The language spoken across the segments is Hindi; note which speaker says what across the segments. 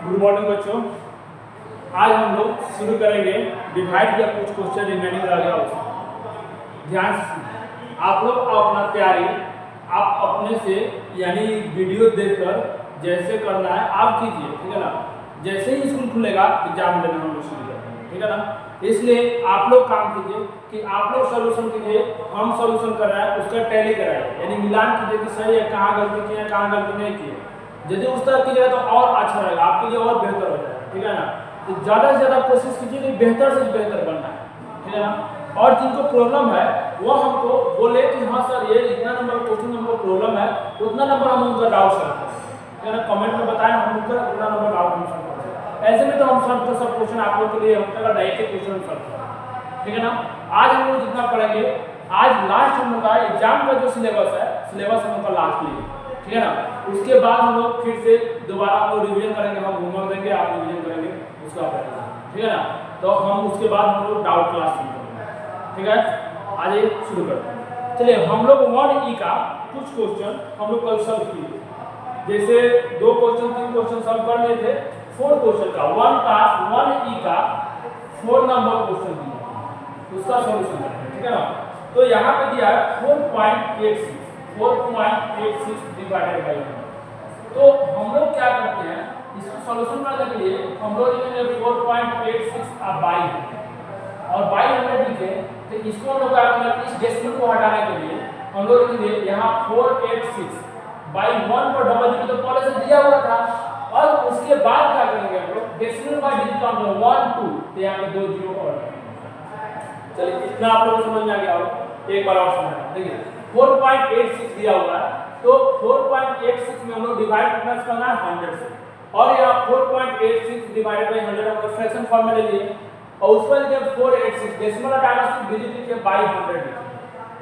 Speaker 1: गुड मॉर्निंग बच्चों। आज हम लोग शुरू करेंगे डिवाइड किया कुछ क्वेश्चन रिमेनिंग रह गया उसमें। ध्यान से सुनिए। आप लोग अपना तैयारी आप अपने से यानी वीडियो देखकर जैसे करना है आप कीजिए, ठीक है ना। जैसे ही स्कूल खुलेगा एग्जाम देना हम लोग शुरू करेंगे, ठीक है ना। इसलिए आप लोग काम कीजिए कि आप लोग सोल्यूशन कीजिए, हम सोल्यूशन कर रहे हैं उसका टैली कराइए, यानी मिलान कीजिए कि सही है, कहाँ गलती की है कहाँ गलती नहीं की है। यदि उस तरह कीजिएगा तो और अच्छा रहेगा, आपके लिए और बेहतर हो जाएगा, ठीक है ना। तो ज़्यादा से ज़्यादा कोशिश कीजिए कि बेहतर से बेहतर बनना है, ठीक है ना। और जिनको प्रॉब्लम है वो हमको बोले कि हाँ सर ये इतना नंबर क्वेश्चन हमको प्रॉब्लम है, उतना नंबर हम उनका डाउट सॉल्व करें, ठीक है ना। कमेंट में बताएं, हम उनका उतना नंबर डाउट हम सॉल्व करें। ऐसे में तो हम सब क्वेश्चन आप लोग के लिए हम तक डायरेक्ट क्वेश्चन सॉल्व करें, ठीक है ना। आज हम लोग जितना पढ़ेंगे, आज लास्ट हम लोग का एग्जाम का जो सिलेबस है, सिलेबस हम लोग का लास्ट लिए, ठीक है ना। उसके बाद हम लोग फिर से दोबारा हम लोग रिवीजन करेंगे, हम होमवर्क देंगे, आप रिवीजन करेंगे उसका पढ़ेंगे, ठीक है ना। तो हम उसके बाद हम लोग डाउट क्लास शुरू करेंगे, ठीक है। आज शुरू करते हैं। चलिए हम लोग 1E का कुछ क्वेश्चन हम लोग कल सॉल्व किए, जैसे 2 क्वेश्चन 3 क्वेश्चन सॉल्व कर लिए थे। 4 क्वेश्चन का 1E का 4 नंबर क्वेश्चन दिया, उसका सॉल्यूशन करेंगे, ठीक है ना। तो यहाँ पे दिया है 4.86 डिवाइडेड बाई 100। तो हम लोग क्या करते हैं, इसको सॉल्यूशन करने के लिए हम लोग लिखेंगे 4.86 बाई और बाई 100 लिखे। तो इसको हम लोग क्या करेंगे, इस डेसिमल को हटाने के लिए हम लोग लिखेंगे यहाँ 486 बाई 1 पर डबल जीरो तो पहले से दिया हुआ था, और उसके बाद क्या करेंगे हम लोग डेसिमल बाई डिजिट काउंट 1 2, तो यहाँ पे 2 जीरो और चलिए इतना आप लोगों को समझ में आ गया होगा। एक बार और समझना, देखिए 4.86 दिया हुआ है, तो 4.86 में हम लोग डिवाइड करना है 100 से, और यहाँ 4.86 डिवाइडेड बाई 100 हम लोग फ्रैक्शन फॉर्म में ले लिए, और उस पर लिखे 486 डेसिमल हटाना सिर्फ डिजिट लिखे बाई 100 लिखे।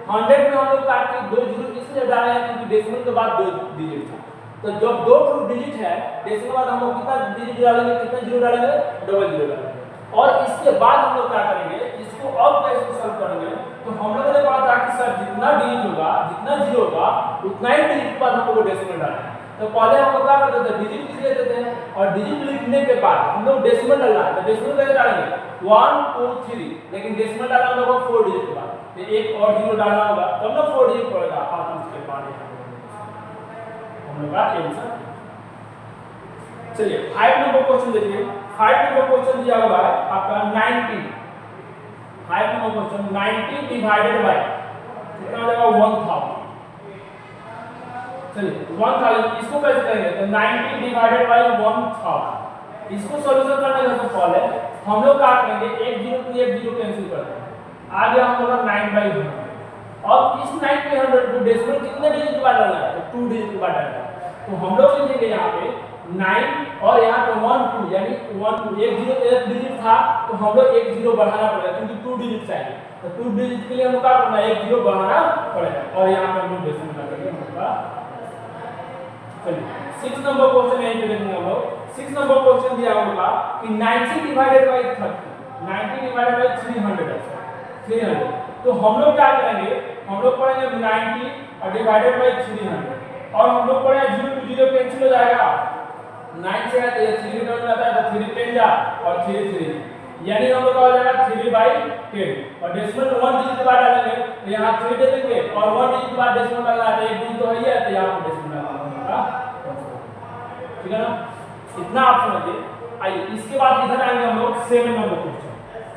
Speaker 1: 100 में हम लोग काट के 2 जीरो इसलिए डाले हैं क्योंकि डेसिमल के बाद 2 डिजिट था। तो जब 2 डिजिट है डेसिमल बाद हम लोग कितना डिजिट डालेंगे, कितना जीरो डालेंगे, डबल जीरो डालेंगे। और इसके बाद हम लोग क्या करेंगे, इसको अब कैसे सॉल्व करेंगे। तो हम लोगों ने पढ़ा था कि सर जितना डिजिट होगा, जितना जीरो होगा, उतना ही डिजिट के बाद हम लोग डेसिमल डालेंगे। तो पहले हम लोग क्या करते थे, डिजिट लिख लेते थे, और डिजिट लिखने के बाद हम लोग डेसिमल डालना है। तो डेसिमल कैसे डालेंगे 1 2 3, लेकिन डेसिमल डालना हम लोग को 4 डिजिट के बाद, तो एक और जीरो डालना होगा तब ना 4 डिजिट पड़ेगा, और उसके बाद हम लोग का आंसर। चलिए 5 नंबर क्वेश्चन देखिए। 5 नंबर क्वेश्चन दिया हुआ है आपका 90। 5 नंबर क्वेश्चन 90 डिवाइडेड बाय कितना हो जाएगा 1000। चलिए 1000 इसको कैसे करेंगे, तो 90 डिवाइडेड बाय 1000 इसको सॉल्यूशन करने से पहले हम लोग क्या करेंगे, एक जीरो को एक जीरो कैंसिल कर देंगे। आ गया हम लोग 9/100, और इस 9/100 को डेसिमल कितने डिजिट के बाद डालना है, तो 2 डिजिट के बाद डालना है। तो हम लोग लिखेंगे यहाँ पे 9 और यहाँ पे 1 2, यानी 1 2 एक जीरो एक डिजिट था, तो हम लोग एक जीरो बढ़ाना पड़ेगा क्योंकि 2 डिजिट चाहिए। तो 2 डिजिट के लिए हम क्या करना है, एक जीरो बढ़ाना पड़ेगा, और यहाँ पे हम लोग डेसिमल लगाएंगे हम लोग का। चलिए 6 नंबर क्वेश्चन यहीं पे देखेंगे हम लोग। 6 नंबर क्वेश्चन दिया होगा कि 90 डिवाइडेड बाय 30, 90 डिवाइडेड बाय 300 है 300। तो हम लोग क्या करेंगे, हम लोग पढ़ेंगे 90 और डिवाइडेड बाय 300, और हम लोग पढ़े 0 to 0 कैंसिल हो जाएगा, 9 से आते हैं 3 टर्म आता है, तो 3 10 जा और 3 3, यानी हम लोग का हो जाएगा 3/10, और डेसिमल 1 डिजिट के बाद डालेंगे, तो यहाँ 3 दे देंगे, और 1 डिजिट के बाद डेसिमल डालना है, एक डिजिट तो है ही है, तो यहाँ पे डेसिमल डालना है, ठीक है ना। इतना आप समझिए। आइए इसके बाद इधर आएंगे हम लोग 7 नंबर क्वेश्चन।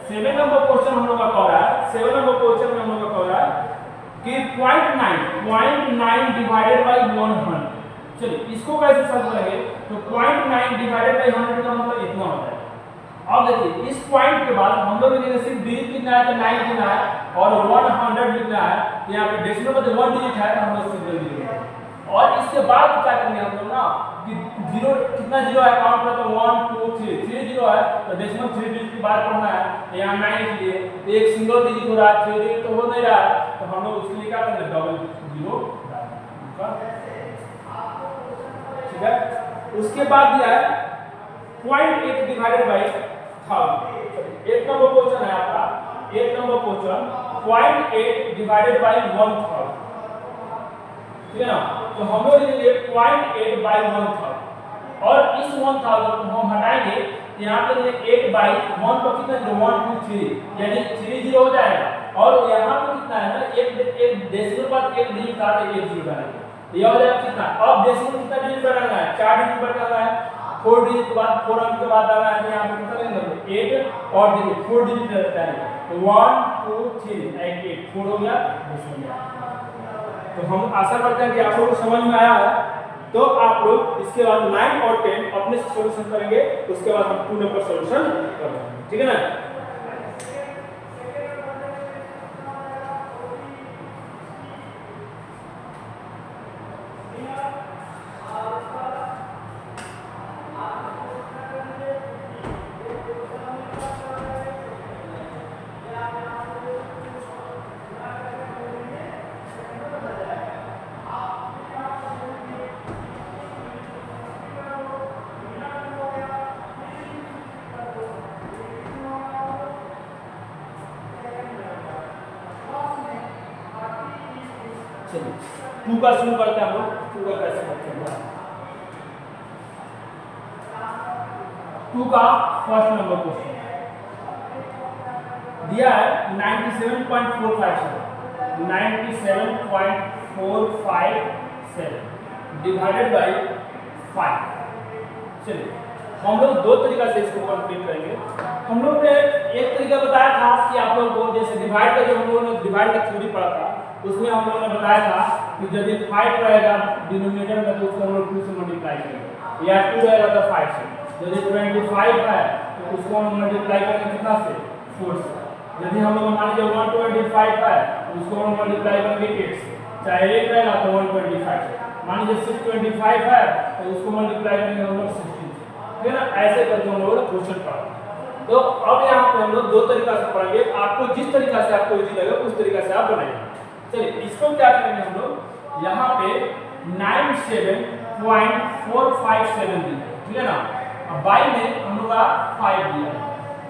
Speaker 1: 7 नंबर क्वेश्चन हम लोग का कह रहा है, 7 नंबर क्वेश्चन में हम लोग का कह रहा है कि 0.9 डिवाइडेड बाय 100। चलिए इसको कैसे सॉल्व करेंगे, तो 0.9 डिवाइडेड बाय 100 का मतलब इतना होता है। अब देखिए इस पॉइंट के बाद हम लोग ने सिर्फ डिजिट लिखना है, तो 9 लिखना है, और 100 लिखना है, तो यहाँ पे डेसिमल में 1 डिजिट है, तो हम लोग सिंपल लिख देंगे। और इसके बाद क्या करेंगे हम लोग ना, कि जीरो कितना जीरो है काउंट में, तो 1 2 3 3 जीरो है, तो डेसिमल 3 डिजिट के बाद पढ़ना है, तो यहाँ 9 लिख लिए, तो एक सिंगल डिजिट हो रहा है, 3 डिजिट तो हो नहीं रहा है, तो हम लोग उसके लिए क्या करेंगे, डबल जीरो डालेंगे, ठीक है। उसके बाद दिया है 0.8 डिवाइडेड बाय 1000। एक नंबर क्वेश्चन है आपका, एक नंबर क्वेश्चन 0.8 डिवाइडेड बाय 1000, ठीक है ना। तो हम लोग लिखेंगे 0.8 बाय 1000, और इस 1000 को हम हटाएंगे, यहाँ पे 8 बाई 1 पर कितना 1 2 3 यानी 3 0 हो जाएगा। और यहाँ पे कितना है ना, एक डेसिमल बाद एक डिजिट का एक जीरो डालेंगे, ये हो जाएगा कितना। अब डेसिमल कितना डिजिट बनाना है, 4 डिजिट बनाना है, 4 डिजिट के बाद 4 अंक के बाद डालना है, यहाँ पे कितना लेंगे 8 और डिजिट 4 डिजिट रहता है, तो 1 2 3 8 4 हो गया डेसिमल। तो हम आशा करते हैं कि आप लोगों को समझ में आया है। तो आप लोग इसके बाद 9 और 10 अपने सॉल्यूशन करेंगे, उसके बाद हम 2 नंबर सॉल्यूशन करेंगे, ठीक है ना। चलिए 2 का शुरू करते हैं हम लोग। 2 का कैसे करते हैं, 2 का फर्स्ट नंबर क्वेश्चन दिया है 97.457 डिवाइडेड बाय 5। चलिए हम लोग दो तरीका से इसको कंप्लीट करेंगे। हम लोग ने एक तरीका बताया था कि आप लोग को जैसे डिवाइड करके हम लोगों ने डिवाइड का थ्योरी पढ़ा था, उसमें हम लोगों ने बताया था कि यदि 5 रहेगा डिनोमिनेटर में तो उसको हम लोग 2 से मल्टीप्लाई करेंगे, या 2 रहेगा तो 5 से। यदि 25 है तो उसको हम मल्टीप्लाई करेंगे कितना से, 4 से। यदि हम लोग मान लीजिए 125 है तो उसको हम मल्टीप्लाई करेंगे 8 से, चाहे 1 रहेगा तो 125 से। मान लीजिए 625 है तो उसको मल्टीप्लाई करेंगे हम लोग 16 से, ठीक है ना। ऐसे करके हम लोग क्वेश्चन पढ़ा। तो अब यहाँ पे हम लोग दो तरीका से पढ़ेंगे, आपको जिस तरीका से आपको इजी लगे उस तरीका से आप बनाएंगे। चलिए इसको क्या करेंगे हम लोग, यहाँ पे 97.457 दिया, ठीक है ना। अब बाई में हम लोग का 5 दिया,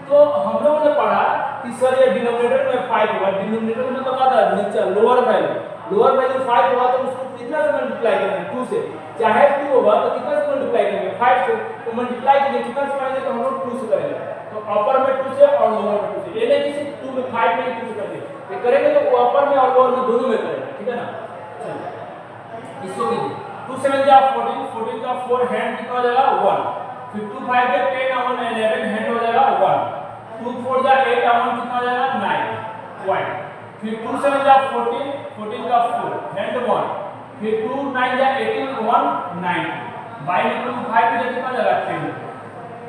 Speaker 1: तो हम लोगों ने पढ़ा कि सर ये डिनोमिनेटर में 5 होगा, डिनोमिनेटर में तो क्या था नीचे लोअर वैल्यू 5 होगा तो उसको कितना से मल्टीप्लाई करेंगे 2 से, चाहे 2 होगा तो कितना से मल्टीप्लाई करेंगे 5 से, तो मल्टीप्लाई करेंगे कितना से करेंगे तो हम लोग 2 से करेंगे। तो अपर में 2 से और लोअर में 2 से, ये नहीं कि सिर्फ 2 में 5 में 2 से करेंगे, ये करेंगे तो अपर में और लोअर में दोनों में करेंगे, ठीक है ना। चलिए इसको कीजिए 2 7 जा 14, 14 का 4 हैंड कितना हो जाएगा 1, फिर 2 5 के 10 और 11 हैंड हो जाएगा 1, 2 4 जा 8 और 1 कितना हो जाएगा 9 पॉइंट, फिर 2 7 जा 14, 14 का 4 हैंड 1, फिर 2 9 जा 18 1 9 बाई में 2 5 के कितना हो जाएगा 10।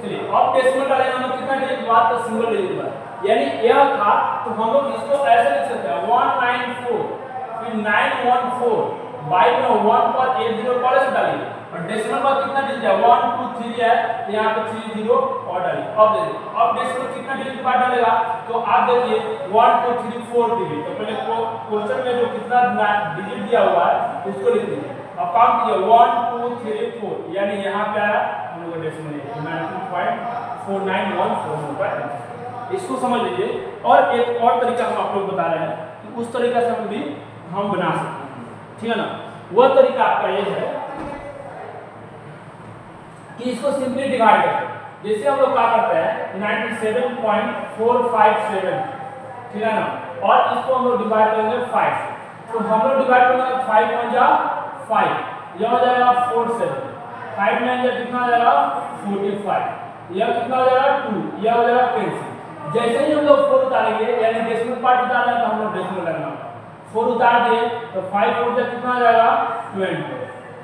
Speaker 1: चलिए अब डेसिमल डालेंगे हम लोग कितना डिजिट बाद तो सिंगल डिजिट बाद, यानी यह था तो हम लोग इसको ऐसे लिख सकते हैं 194 फिर 914 बाई में 1 पर 80 पर से डालिए और डेसिमल बाद कितना डिजिट है 1 2 3 है तो यहाँ पे 30 और डालिए। अब देखिए अब डेसिमल कितना डिजिट बाद डालेगा तो आप देखिए 1 2 3 4 डिजिट, तो पहले क्वेश्चन में जो कितना डिजिट दिया हुआ है उसको लिख दीजिए। अब काम कीजिए 1 2 3 4 यानी यहाँ पे आया हम लोग का डेसिमल 19.4914 इसको समझ लीजिए। और एक और तरीका हम आप लोग बता रहे हैं कि उस तरीका से हम भी हम बना सकते हैं, ठीक है ना। वह तरीका आपका ये है कि इसको सिंपली डिवाइड करें। जैसे हम लोग क्या करते हैं 97.457, ठीक है ना, और इसको हम लोग डिवाइड करेंगे 5 से, तो हम लोग डिवाइड करेंगे 5 में जा 5, यह हो जाएगा 4 7, 5 में जा कितना हो जाएगा 45, यह कितना हो जाएगा 2, यह हो जाएगा 10। जैसे ही हम लोग 4 उतारेंगे यानी डेसिमल पार्ट उतारना है तो हम लोग डेसिमल लगना, 4 उतार दिए तो 5 4 से कितना आ जाएगा 20,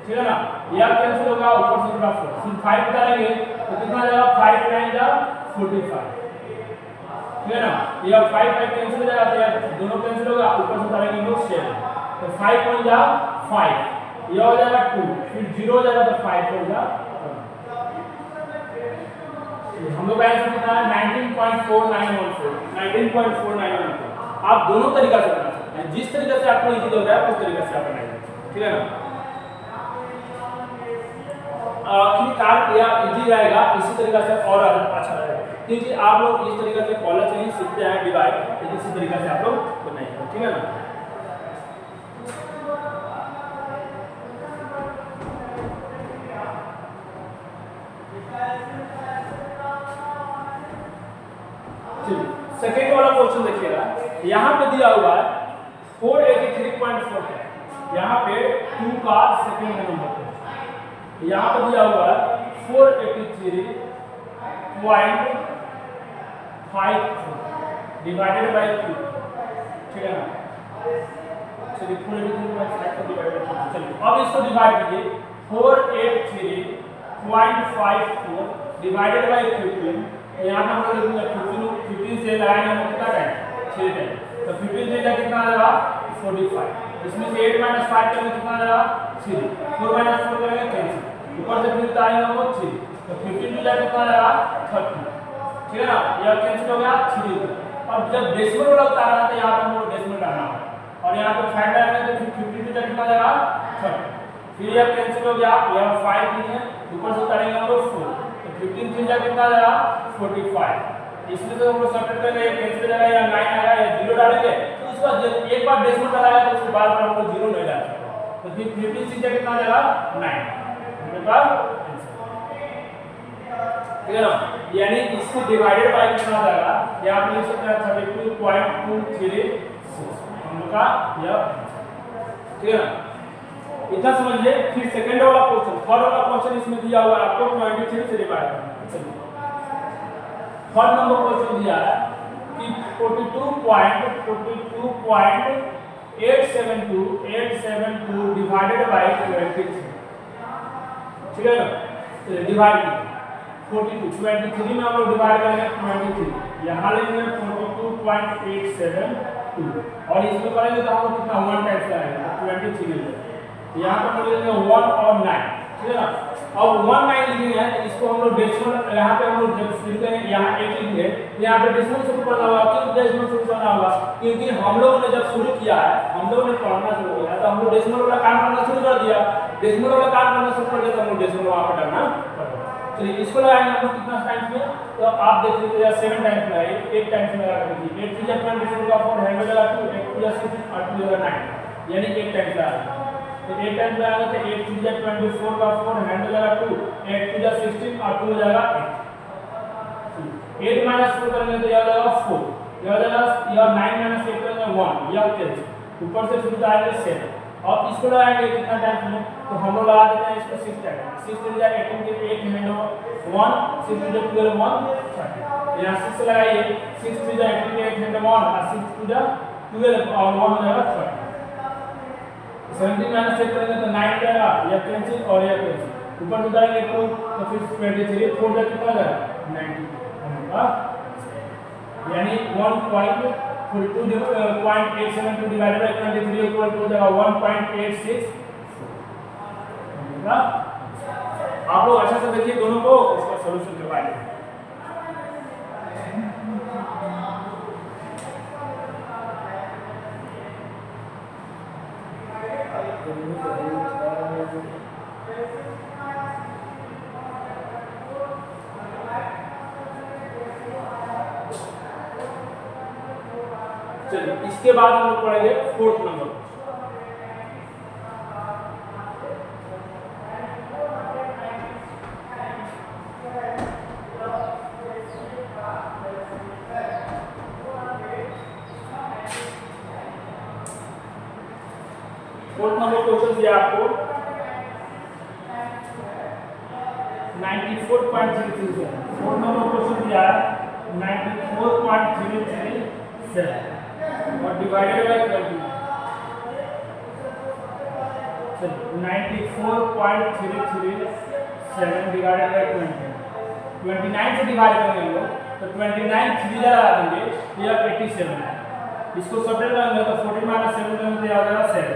Speaker 1: ठीक है ना। यह कैंसिल होगा ऊपर से पूरा 4, फिर 5 उतारेंगे तो कितना आ जाएगा 5 9 जा 45, ठीक है ना। यह 5 5 कैंसिल हो जाएगा तो यह दोनों कैंसिल होगा, ऊपर से उतारेंगे हम लोग 7, तो 5 1 जा 5, यह हो जाएगा 2, फिर 0 हो जाएगा तो 5 4 जा। हम लोग आंसर कितना है 19.4914। आप दोनों तरीका से बना सकते हैं, जिस तरीके से आपको इजी लग रहा है उस तरीके से आप बनाइए, ठीक है ना। कार्य या इजी रहेगा इसी तरीके से और अच्छा रहेगा, क्योंकि आप लोग इस तरीके से कॉलेज से ही सीखते हैं डिवाइड, इसी तरीके से आप लोग बनाइए, ठीक है ना। सेकेंड वाला क्वेश्चन देखिएगा, यहाँ पे दिया हुआ है 483.4 है, यहाँ पे 2 का सेकेंड नंबर पे, यहाँ पे दिया हुआ है 483.54 डिवाइडेड बाई 2, ठीक है ना। चलिए 483.54 डिवाइडेड बाई 2, चलिए अब इसको डिवाइड कीजिए, 483.54 डिवाइडेड बाई 15, यहाँ पे हम लोग लिखेंगे 15 से लगाएंगे हम कितना टाइम 6 टाइम, तो 15 से कितना आएगा 45, इसमें से 8 - 5 करेंगे कितना आएगा 3, 4 - 4 करेंगे कैंसिल, ऊपर से फिर आएगा वो 3, तो 15 टू जाए कितना आएगा 30, ठीक है ना, यह कैंसिल हो गया 3। अब जब डेसिमल वाला उतारना है तो यहाँ पे हमको डेसिमल डालना है, और यहाँ पे 5 डालेंगे तो फिर 50 टू जाए कितना आएगा 30, फिर यह कैंसिल हो गया, यह 5 नहीं है, ऊपर से उतारेंगे हम लोग 4, 15 3 जा कितना आएगा 45, इसमें से हम लोग सब्ट्रैक्ट करेंगे, ये कैंसिल हो जाएगा, या 9 आएगा, या 0 डालेंगे, तो उसका जब एक बार डेसिमल डालेगा तो उसके बाद हम लोग 0 नहीं डालेंगे, तो फिर 15 6 जा कितना आएगा 9, मतलब ठीक है ना। यानी इसको डिवाइडेड बाय कितना आएगा, यहाँ पे लिख सकते हैं 32.236 हम लोग का यह, ठीक है ना, इतना समझिए। फिर सेकंड वाला क्वेश्चन, थर्ड वाला क्वेश्चन इसमें दिया हुआ है आपको 23 से डिवाइड करना है। चलिए थर्ड नंबर क्वेश्चन दिया है कि 42.872 डिवाइडेड बाय 23, ठीक है ना, डिवाइड 23 में हम लोग डिवाइड करेंगे 23, यहाँ लेंगे 42.872 और इसमें करेंगे तो हम लोग कितना 1 टाइम्स लगाएंगे 23 में, यहाँ पर हम लेंगे 1 और 9, ठीक है ना। अब 1 9 लिखेंगे तो इसको हम लोग डेसिमल, यहाँ पे हम लोग जब लिखते हैं यहाँ 8 लिखेंगे, यहाँ पे डेसिमल शुरू करना होगा, क्यों डेसिमल शुरू करना होगा, क्योंकि हम लोगों ने जब शुरू किया है, हम लोगों ने पढ़ना शुरू किया तो हम लोग डेसिमल वाला काम करना शुरू कर दिया, डेसिमल वाला काम करना शुरू कर दिया तो हम लोग डेसिमल वहाँ पर डालना पड़ेगा। चलिए इसको लगाएंगे हम लोग कितना टाइम्स में, तो आप देख लीजिए या 7 टाइम्स में, 1 टाइम्स में लगा दीजिए, 8 3 जा 24 का 4 हैंड लगा 2, 8 2 जा 6 और 2 जा 9, यानी 1 टाइम्स लगा, तो 1 टाइम्स लगाएंगे तो 8 3 जा 24 का 4 हैंड लगा 2, 8 2 जा 16 और 2 हो जाएगा 8, 8 माइनस 4 करेंगे तो यह हो जाएगा 4, यह हो जाएगा, यह 9 माइनस 8 करेंगे 1, यह कैंसिल, ऊपर से फिर आएंगे 7, अब इसको लगाएंगे कितना टाइम्स में, तो हम लोग लगा देते हैं इसको 6 टाइम्स, 6 3 जा 18 के 8 हैंड 1, 6 2 जा 12 1 30, यहाँ 6 लगाइए, 6 3 जा 18 के 8 हैंड 1 और 6 2 जा 12 और 1 हो जाएगा 30, 17 माइनस 8 करेंगे तो 9 जाएगा, यह कैंसिल और यह कैंसिल, ऊपर से जाएंगे 2 तो फिर 23 4 जा कितना जाएगा 90, यानी 1.872 डिवाइडेड बाय 23 इक्वल टू जाएगा 1.86। आप लोग अच्छा से देखिए दोनों को, इसका सॉल्यूशन करवाइए। चलिए इसके बाद हम लोग पढ़ेंगे fourth number. Fourth number question दिया आपको 94.337। फोर्थ नंबर क्वेश्चन दिया है 94.337 और डिवाइडेड बाय 20। 94.337 डिवाइडेड बाय 20, 29 से डिवाइड करेंगे हम लोग तो 29 3 लगा देंगे, यह 87 है। इसको सब्ट्रैक्ट करेंगे तो 14 माइनस 7 करेंगे तो यह हो जाएगा 7,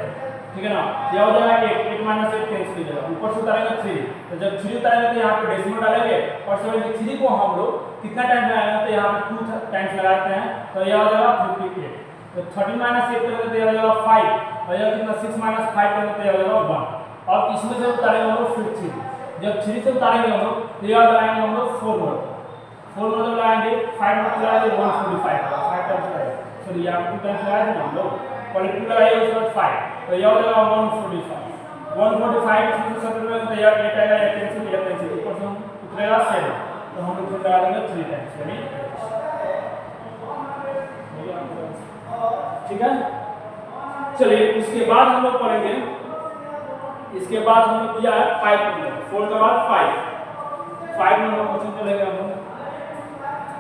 Speaker 1: ठीक है ना, यह हो जाएगा 8 माइनस 8 कैंसिल हो जाएगा, ऊपर से उतारेंगे 3, तो जब 3 उतारेंगे तो यहाँ पे डेसिमल डालेंगे और 73 को हम लोग कितना टाइम लगाएंगे तो यहाँ पे 2 टाइम्स लगाते हैं तो यह हो जाएगा 58, तो 30 माइनस 8 करेंगे तो यह हो जाएगा 5 और यह कितना 6 माइनस 5 करेंगे तो यह हो जाएगा 1। अब इसमें से उतारेंगे हम लोग 15, जब 3 से उतारेंगे हम लोग तो यह लगाएंगे हम लोग 4 मतलब लगाएंगे 5 मतलब लगाएंगे 145 का 5 टाइम्स लगाएंगे, सॉरी यहाँ 2 टाइम्स लगाए थे हम लोग, पहले 2 लगाइए उसके बाद 5 तो यह हो जाएगा 145 इसमें से सब्ट्रैक्ट करेंगे तो यह 8 आएगा, यह कैंसिल ऊपर से उतरेगा 7, तो हम लोग फिर लगा देंगे 3 टाइम्स, यानी ठीक है। चलिए उसके बाद हम लोग पढ़ेंगे, इसके बाद हम लोग दिया है 5 नंबर, 4 के बाद 5 नंबर क्वेश्चन चलेगा हम लोग।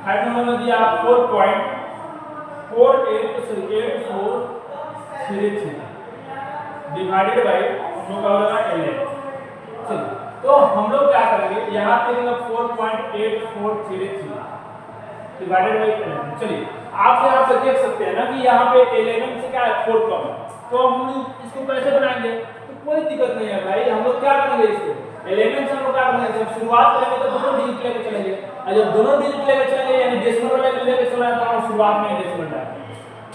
Speaker 1: 5 नंबर में दिया 4.4843 डिवाइडेड बाय हम लोग का होगा 11। चलिए तो हम लोग क्या करेंगे, यहाँ पे 4.8433 डिवाइडेड बाय 11। चलिए आप यहाँ पे देख सकते हैं ना कि यहाँ पे 11 से क्या है 4 कम है, तो हम लोग इसको कैसे बनाएंगे, तो कोई दिक्कत नहीं है भाई। हम लोग क्या करेंगे, इसको 11 से हम लोग क्या करेंगे, जब शुरुआत करेंगे तो दोनों डिजिट लेके चलेंगे, और जब दोनों डिजिट लेके चलेंगे यानी डेसिमल लेके चलेंगे तो हम शुरुआत में डेसिमल डालेंगे।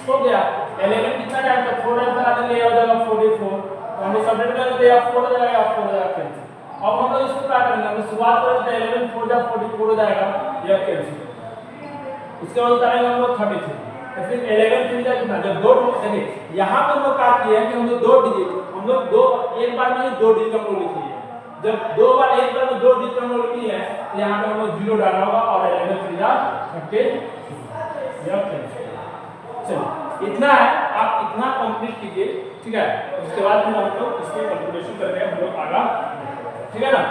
Speaker 1: हो गया 11 कितना टाइम तक 4 टाइम बना देंगे, हो जाएगा 44। तो हम लोग सब्ट्रैक्ट करेंगे तो यह 4 हो जाएगा, 4 हो जाएगा कैंसिल। अब हम लोग इसको क्या करेंगे, हम शुरुआत करेंगे तो 11 4 जा 44 हो जाएगा, यह कैंसिल। उसके बाद उतारेंगे हम लोग 33, तो फिर 11 3 जा कितना, जब दो देखिए यहाँ पे हम लोग क्या किए हैं कि हम लोग दो डिजिट, हम लोग दो एक बार में दो डिजिट हम लोग लिख लिए। जब दो बार एक बार में दो डिजिट हम लोग लिख लिए हैं तो यहाँ पे हम लोग 0 डालना होगा और 11 3 जा 30। चलिए इतना है, आप इतना कंप्लीट कीजिए, ठीक है। उसके बाद फिर हम लोग इसके कैलकुलेशन करके हम लोग आगे, ठीक है ना।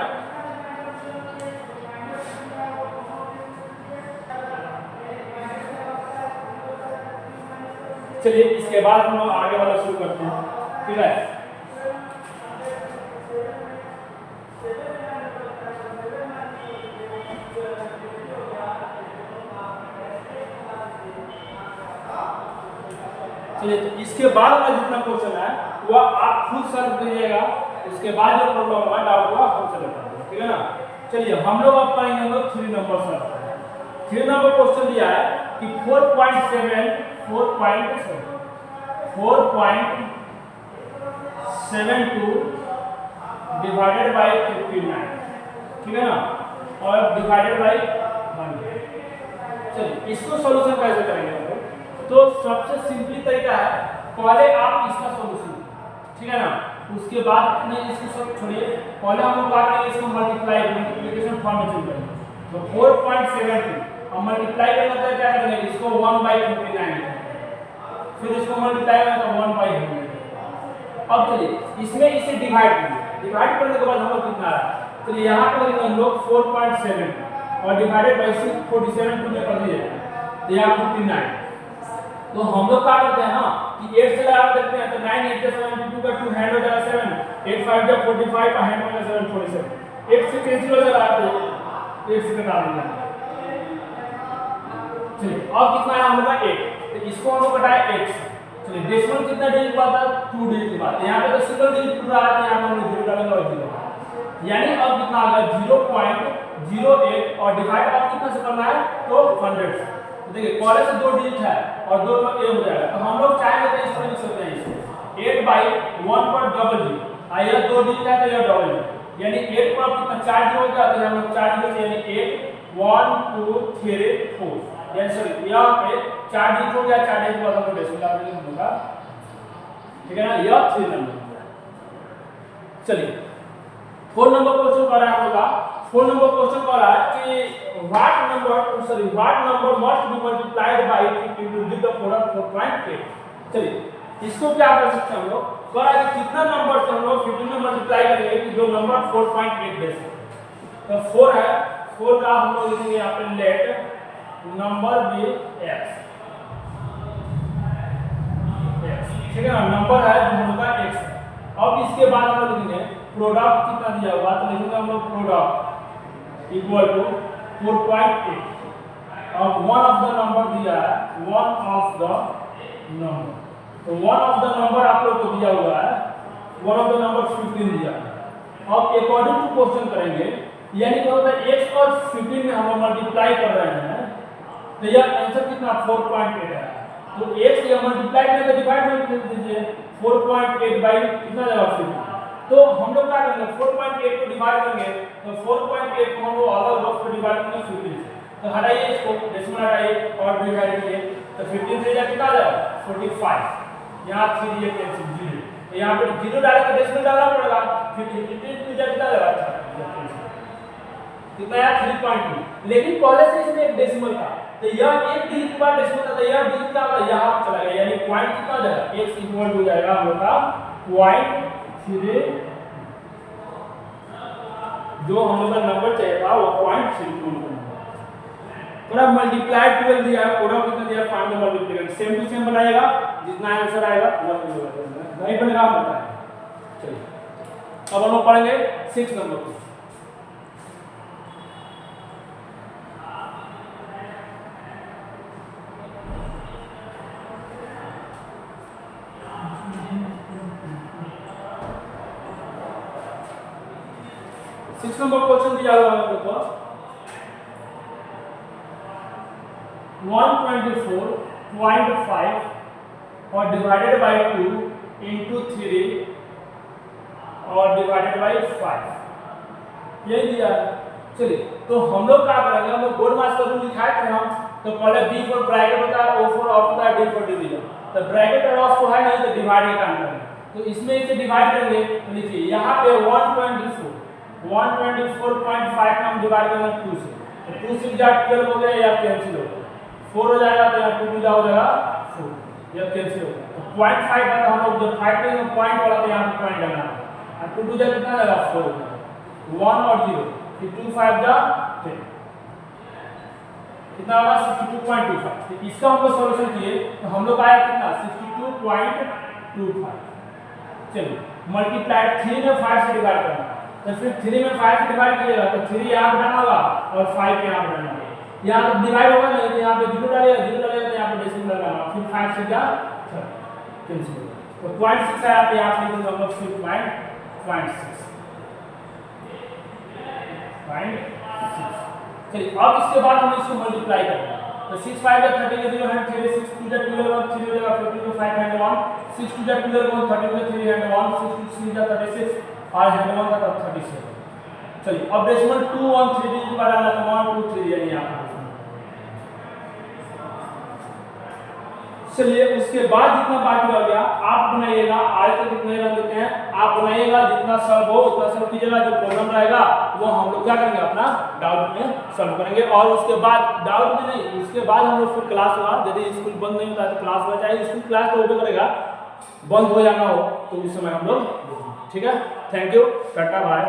Speaker 1: चलिए इसके बाद हम लोग आगे वाला शुरू करते हैं, ठीक है। चलिए तो इसके बाद वाला जितना क्वेश्चन है वह आप खुद सॉल्व करिएगा, उसके बाद जो प्रॉब्लम होगा डाउट हुआ हम सॉल्व कर देंगे, ठीक है ना। चलिए हम लोग अब करेंगे, हम लोग 3 नंबर सॉल्व करेंगे। 3 नंबर क्वेश्चन दिया है कि 4.72 डिवाइडेड बाय 59, ठीक है ना, और डिवाइडेड बाय 100। चलिए इसको सॉल्यूशन कैसे करेंगे हम लोग, तो सबसे सिंपल तरीका है, पहले आप इसका सॉल्यूशन, ठीक है ना, उसके बाद नहीं इसको सब छोड़िए, पहले हम लोग बात करेंगे इसको मल्टीप्लिकेशन फॉर्म में चल जाएंगे। तो 4.72 हम मल्टीप्लाई करना तो क्या करेंगे, इसको 1/59, फिर इसको मल्टीप्लाई करेंगे तो 1/100। अब चलिए इसमें इसे डिवाइड करिए, डिवाइड करने के बाद हम लोग कितना आया, चलिए यहाँ पर हम लोग 4.7 और डिवाइडेड बाय 47 को कर दिए तो यहाँ 59। तो हम लोग क्या करते हैं ना कि 8 से लगा देते हैं तो 9 8 से 72 का 2 हैंड हो जाएगा 7, 8 5 जा 45 का हैंड हो जाएगा 7 47, 8 से कैंसिल हो जाएगा तो 8 से कटा देंगे। चलिए अब कितना है हम लोग का 8, तो इसको हम लोग घटाए 8 से। चलिए डेसिमल कितना डिजिट हुआ था, 2 डिजिट की बात, यहाँ पे तो सिंगल डिजिट पूरा है, यहाँ पे हम लोग 0 डालेंगे और 0, यानी अब कितना आ गया 0.08 और डिवाइड अब कितना से करना है तो 100 से। देखिए पहले से 2 डिजिट है और 2 का ए हो जाएगा, तो हम लोग चाहेंगे तो इस तरह लिख सकते हैं इसको 8/1 पर डबल जी, यह 2 डिजिट है तो यह डबल जी, यानी 8 पर कितना 4 जीरो हो गया, तो हम लोग 4 जीरो यानी 8 1 2 3 4, यानी सॉरी यहाँ पे 4 डिजिट हो गया, 4 डिजिट बाद हम लोग डेसिमल डाल देंगे हम लोग का, ठीक है ना, यह 3 नंबर। चलिए 4 नंबर क्वेश्चन कर रहा है हम लोग का, 4 नंबर क्वेश्चन कर रहा है कि what number must be multiplied by 50 to give the product 4.8। चलिए इसको क्या कर सकते हैं हम लोग, कह रहा है कि कितना नंबर से हम लोग 15 में मल्टीप्लाई करेंगे कि जो नंबर 4.8 दे सके। तो 4 है, 4 का हम लोग लिखेंगे यहाँ पे लेट नंबर बी x, ठीक है ना, नंबर है जो हम लोग का x है। अब इसके बाद हम लोग लिखेंगे प्रोडक्ट कितना दिया हुआ, तो लिखेंगे हम लोग प्रोडक्ट इक्वल टू 4.8। अब वन ऑफ द नंबर दिया है, वन ऑफ द नंबर, तो वन ऑफ द नंबर आप लोग को दिया हुआ है, वन ऑफ द नंबर 15 दिया है। अब अकॉर्डिंग टू क्वेश्चन करेंगे, यानी क्या होता है x और 15 में हम लोग मल्टीप्लाई कर रहे हैं, तो यह आंसर कितना 4.8 है। तो x ये मल्टीप्लाई करेंगे तो डिवाइड में लिख दीजिए 4.8 बाय कितना जाएगा 15। तो हम लोग क्या करेंगे 4.8 को डिवाइड करेंगे, तो 4.8 को हम लोग अलग बॉक्स पे डिवाइड करेंगे 15 से, तो हटाइए इसको, डेसिमल हटाइए और डिवाइड कीजिए, तो 15 से कितना आ जाएगा 45, यहाँ 3 ये कैंसिल 0, तो यहाँ पे 0 डाल के डेसिमल डालना पड़ेगा, फिर 15 कितना जाएगा कितना है 3.2, लेकिन पहले से इसमें एक डेसिमल था तो यह एक डिजिट के बाद डेसिमल था, यह डिजिट का यहाँ चला गया, यानी पॉइंट कितना हो जाएगा, x इक्वल टू जाएगा हम लोग का 0.3, जो हम लोग का नंबर चाहिए था वो 0.32 पूरा मल्टीप्लाई 12 दिया है, पूरा कितना दिया, find the multiplicand, same to same बनाएगा, जितना आंसर आएगा नहीं बनेगा हम बताएं। चलिए अब हम लोग पढ़ेंगे 6 नंबर को। सिक्स नंबर क्वेश्चन दिया हुआ है हम लोग को 124.5 और डिवाइडेड बाय 2 into 3 और डिवाइडेड बाय 5 यही दिया है। चलिए तो हम लोग क्या करेंगे, हम लोग बोर्ड मास्टर रूल लिखाए थे हम, तो पहले b फॉर ब्रैकेट होता है, o फॉर ऑफ होता है, d फॉर डिवीजन, तो ब्रैकेट और ऑफ तो है नहीं, तो डिवाइड का काम करेंगे, तो इसमें इसे डिवाइड करेंगे, तो लिखिए यहाँ पे 124.5 का हम डिवाइड करेंगे 2 से, तो 2 से जा 12 हो गया, या कैंसिल हो गया, 4 हो जाएगा, तो यहाँ 2 हो जाएगा 4, यह कैंसिल हो गया, तो 0.5 का हम लोग जो 5 पे पॉइंट वाला, तो यहाँ पे पॉइंट लगाना है, और 2 जाए कितना आएगा 4, 1 और 0, फिर 2 5 जा 10, कितना होगा 62.25। तो इसका हम लोग सॉल्यूशन किए तो हम लोग आया कितना 62.25। चलिए मल्टीप्लाई 3 में 5 से डिवाइड करना, तो फिर 3 में 5 से डिवाइड कीजिएगा, तो 3 यहाँ पे डालना होगा और 5 यहाँ पे डालना होगा, यहाँ पे डिवाइड होगा नहीं, तो यहाँ पे 0 डालिएगा, 0 डालिएगा, तो यहाँ पे डेसिमल लगाना, फिर 5 से क्या कैंसिल होगा, तो 0.6 आया, तो यहाँ पे लिखेंगे हम लोग 0.6। चलिए अब इसके बाद हम इसको मल्टीप्लाई करेंगे, तो 6 5 या 30 के 0 है 3 6 2 जा 12 1 3 हो जाएगा 50 5 हैंड 1 6 2 जा 12 1 30 में 3 हैंड 1 6 2 3 जा 36 और हैंड 1 का 37। चलिए अब डेसिमल 2 1 3 के बाद आना, तो 1 2 3 यानी यहाँ पे। चलिए उसके बाद जितना बाकी रह गया आप बनाइएगा, आज तक कितने रन देते हैं आप बनाइएगा, जितना सॉल्व हो उतना सॉल्व कीजिएगा, जो प्रॉब्लम रहेगा वो हम लोग क्या करेंगे अपना डाउट में सॉल्व करेंगे, और उसके बाद डाउट में नहीं, उसके बाद हम लोग फिर क्लास हुआ, यदि स्कूल बंद नहीं होता है तो क्लास हुआ, चाहे स्कूल क्लास तो होगा करेगा, बंद हो जाना हो तो उस समय हम लोग, ठीक है, थैंक यू, टाटा बाय।